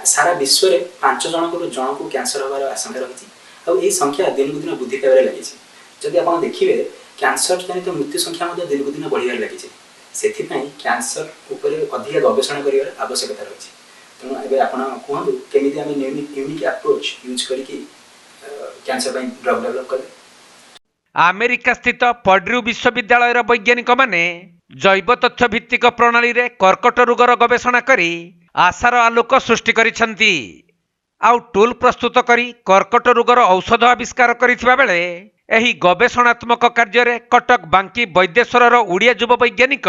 सारा विश्व में 5 जन को कैंसर होबार आशंका रही और संख्या दिन को दिन वृद्धि पाइबार लगी। जदि आप देखिए कैंसर जनित मृत्यु संख्या दिन को दिन बढ़िबार लगी। से कैंसर उपर अधिक गवेषणा कर आवश्यकता रही। तेणु एवं आप कहूँ केमी आम यूनिक अप्रोच यूज करके कैंसर ड्रग डेवलप करें। अमेरिका स्थित पर्ड्यू विश्वविद्यालय वैज्ञानिक माने जैव तथ्य भित्तिक प्रणाली रे कर्कट रोगर गवेषणा करी आशार आलोक सृष्टि करिसेंती। आउ टूल प्रस्तुत करी कर्कट रोगर औषध आविष्कार करिथिबा बेले एही गवेषणात्मक कार्य रे कटक बांकी वैद्येश्वर उड़िया युव वैज्ञानिक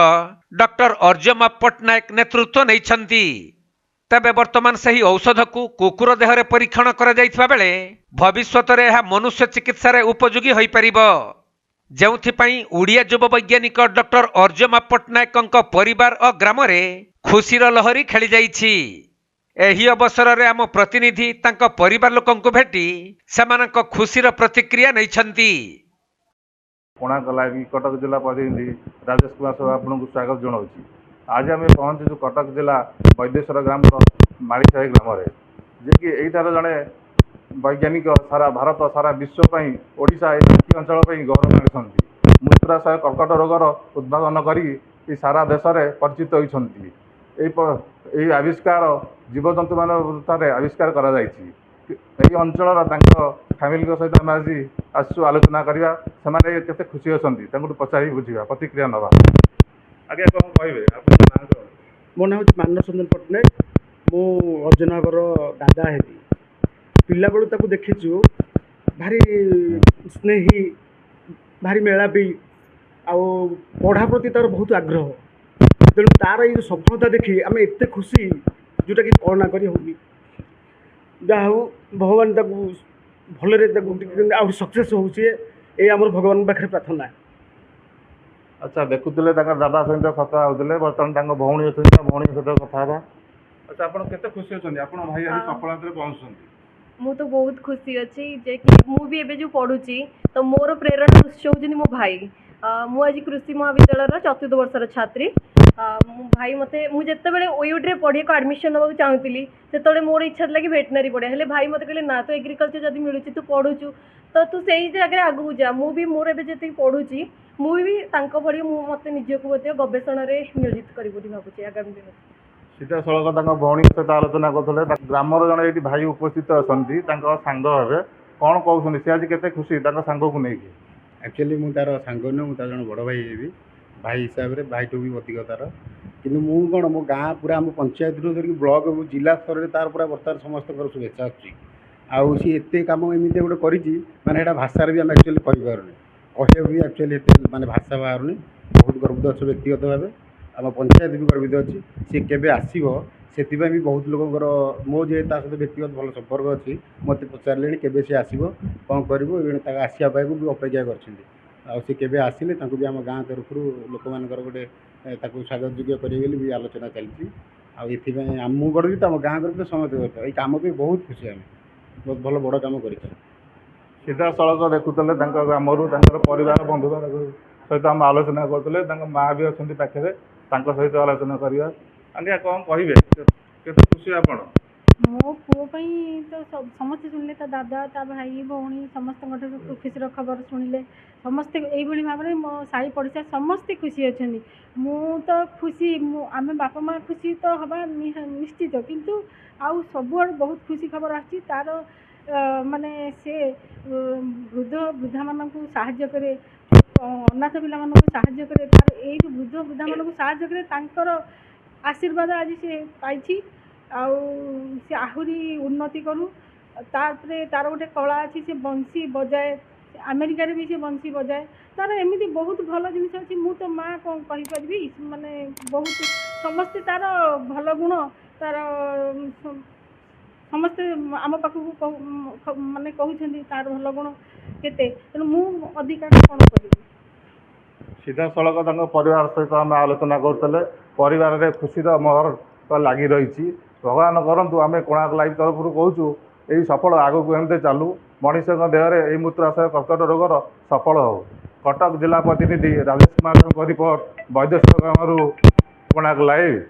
डॉक्टर अर्जुमा पट्टनायक नेतृत्व नैछंती। तबे वर्तमान सही औषध को कुकुर देहरे परीक्षण करा जाइथिबा बेले भविष्यत रे यह मनुष्य चिकित्सा रे उपयोगी होई परिबो। जेउथिपाई उड़िया युव वैज्ञानिक डॉक्टर अर्जुमा पट्टनायक परिवार और ग्राम रे खुशीर लहरी खेली जाइछि। एही अवसर रे आम प्रतिनिधि तांको परिवार लोकंकु भेटी सेमानक खुशीर प्रतिक्रिया नैछंती। कोणाक लागि कटक जिला प्रतिनिधि राजेश कुमार साहब आपको स्वागत जनाऊँ। आज आम पहुँचु कटक जिला वैद्येश्वर ग्राम माड़ीसाही ग्राम जे कि यहीटार जड़े वैज्ञानिक सारा भारत सारा विश्वपाई ओडिशा बाकी अंचल गौरव आनी मूत्राशय कर्कट रोगर उद्भावन कर सारा देश में परिचित होती। आविष्कार जीवजंतु मान आविष्कार कर अंचल फैमिली सहित आम आज आसु आलोचना करवा से खुशी अच्छा पचारि बुझा प्रतिक्रिया नवा। आगे कौन कहे मो ना हूँ मानस रंजन पट्टनायक। मु अर्जुनावर दादा हेबी। पिला बेलू ताकू देखीचु भारी स्नेही भारी मेलापी आउ पढ़ा प्रति तार बहुत आग्रह। तेणु तार ये सफलता देखी आम एत खुशी जोटा कि कल्पना करी होनी। जहाँ हूँ भगवान भल सक्सेस होचे आम भगवान पाखे प्रार्थना। अच्छा देखुले दादा सहित कथा होते बर्तमान भौणी अच्छा भौणी सहित कथा। अच्छा आप खुशी अच्छा आप भाई सफलता पहुँचुं। मु तो बहुत खुशी अच्छी जे कि मु भी एबे जो पढ़ुची तो मोर प्रेरणा उत्स होजनी मो भाई। मु आज कृषि महाविद्यालय चतुर्थ वर्षर छात्री। मो भाई मते मु जत्ते बेले ओयूट रे पढ़े को एडमिशन नबा चाहूतिली सेतले मोर इच्छा थला कि वेटनरी पढ़े हेले भाई मते कहले ना तो एग्रीकल्चर जदी मिलुची तू पढ़ुचु तो तू सही जगह आगु जा। मु भी मोर एबे जति पढ़ुची मु भी तांको भली मु मते निजको मते गवेषणा रे नियोजित करी बोली भाबुची आगामी दिन। सीधा सड़क भौणी सहित आलोचना करते ग्रामर जड़े ये भाई उपस्थित अच्छा सांग हे कौन कहते सी आज के खुशी सांग को लेकिन। एक्चुअली मु तार सांग नुह मुझे जन बड़ भाई हेबी भाई हिसाब से भाई टू भी अधिक तार कि मु कौन मो गाँ पूरा आम पंचायत रू धरिक ब्लक जिला स्तर में तार पूरा बर्तमान समस्त शुभेच्छा आसूँ। आउ सी एत कम एमती गोटे करी माने भाषार भी आम एक्चुअली कहीपर कहे भी एक्चुअली माने भाषा बाहर बहुत गर्वित अच्छे व्यक्तिगत भाव आम पंचायत भी गर्वित अच्छी सी केवे आसो से भी बहुत लोकर मो जे सहित व्यक्तिगत भल संपर्क अच्छी मत पचारे केवे सी आसो कौन कर आसवाई भी अपेक्षा कर आसिले भी आम गाँ तरफ लोक मान गोटे स्वागत योग्य करेंगे भी आलोचना चलती। आम गर्वित आम गाँ गर्वित समस्त गर्वित ये कम भी बहुत खुशी आम बहुत भल बड़ कम कर सीधा सड़क देखुले ग्राम परिवार बंधु सहित आम आलोचना करते माँ भी अच्छा पाखे सहित आलोचना करवा। आगे कौन कहे खुशी आप मो पुओ तो समस्ते शुणिले दादा ता भाई भौणी समस्त खुशी खबर शुणिले समस्ते यही भाव में मो साई पड़ोसा समस्ते खुशी अच्छा। मु तो खुशी आम बापा माँ खुशी तो हवा निश्चित किंतु आउ सब बहुत खुशी खबर आसी तार माने से वृद्ध वृद्धा मान साहाय्य करे अनाथ पिला मान साहाय्य करे तार ये वृद्ध वृद्धा मान साहाय्य करे तांकर आशीर्वाद आज से पाई से आहुरी उन्नति करूँ। तार गोटे कला अच्छी से बंसी बजाए अमेरिका भी से बंसी बजाए तार एमती बहुत भल जिन अच्छी मु तो माँ कौन कहीपरि माने बहुत समस्ते तार भल गुण तार समस्ते आम पाखक माने कहते तार भल गुण केते तेणु मु अधिकार कौन करी। सीधा सड़क परिवार सहित आम आलोचना करते परिवार में खुशी मोहर तो लगी रही। भगवान करंतु आम कोणार्क लाइव तरफ कहूँ यही सफल आगक एमती चालू मनीष देहरे यही मूत्राशय कर्कट रोगर सफल हो। कटक जिला प्रतिनिधि राजेश कुमार रिपोर्ट वैद्येश्वर ग्राम कोणार्क लाइव।